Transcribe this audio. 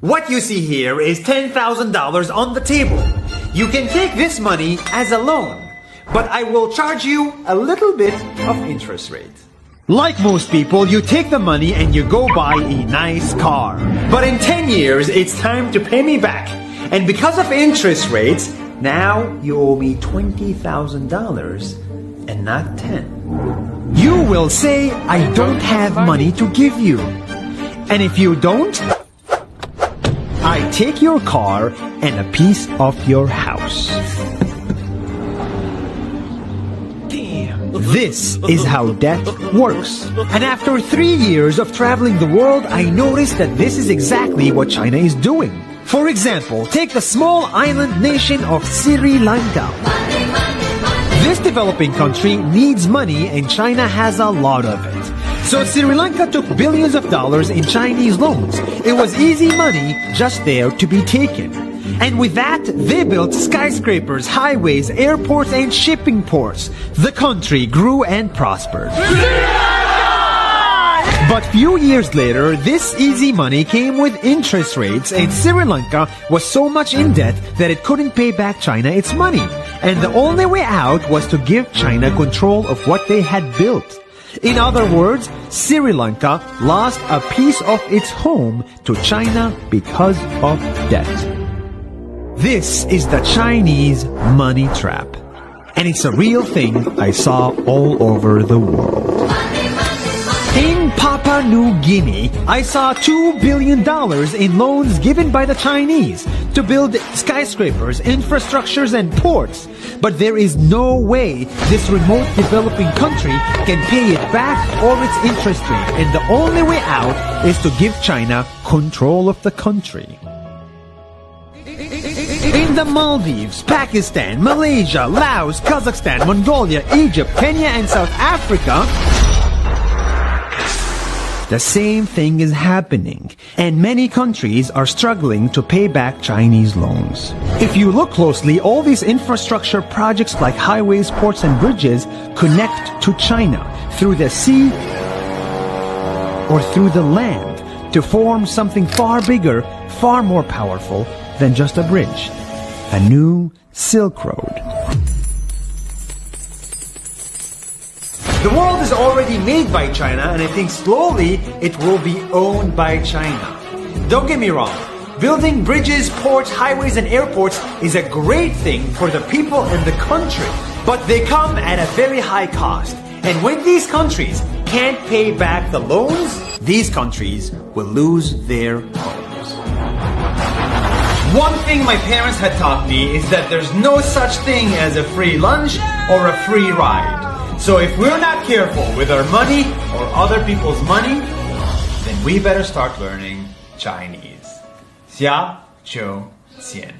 What you see here is $10,000 on the table. You can take this money as a loan, but I will charge you a little bit of interest rate. Like most people, you take the money and you go buy a nice car. But in 10 years, it's time to pay me back. And because of interest rates, now you owe me $20,000 and not 10. You will say, I don't have money to give you. And if you don't, I take your car and a piece of your house. This is how debt works. And after 3 years of traveling the world, I noticed that this is exactly what China is doing. For example, take the small island nation of Sri Lanka. This developing country needs money and China has a lot of it. So Sri Lanka took billions of dollars in Chinese loans. It was easy money just there to be taken. And with that, they built skyscrapers, highways, airports, and shipping ports. The country grew and prospered. But few years later, this easy money came with interest rates, and Sri Lanka was so much in debt that it couldn't pay back China its money. And the only way out was to give China control of what they had built. In other words, Sri Lanka lost a piece of its home to China because of debt. This is the Chinese money trap. And it's a real thing I saw all over the world. In Papua New Guinea, I saw $2 billion in loans given by the Chinese to build skyscrapers, infrastructures, and ports. But there is no way this remote developing country can pay it back or its interest rate. And the only way out is to give China control of the country. In the Maldives, Pakistan, Malaysia, Laos, Kazakhstan, Mongolia, Egypt, Kenya, and South Africa, the same thing is happening, and many countries are struggling to pay back Chinese loans. If you look closely, all these infrastructure projects like highways, ports, and bridges connect to China through the sea or through the land to form something far bigger, far more powerful than just a bridge, a new Silk Road. The world is already made by China, and I think slowly it will be owned by China. Don't get me wrong, building bridges, ports, highways, and airports is a great thing for the people and the country, but they come at a very high cost. And when these countries can't pay back the loans, these countries will lose their homes. One thing my parents had taught me is that there's no such thing as a free lunch or a free ride. So if we're not careful with our money or other people's money, then we better start learning Chinese. 下周见。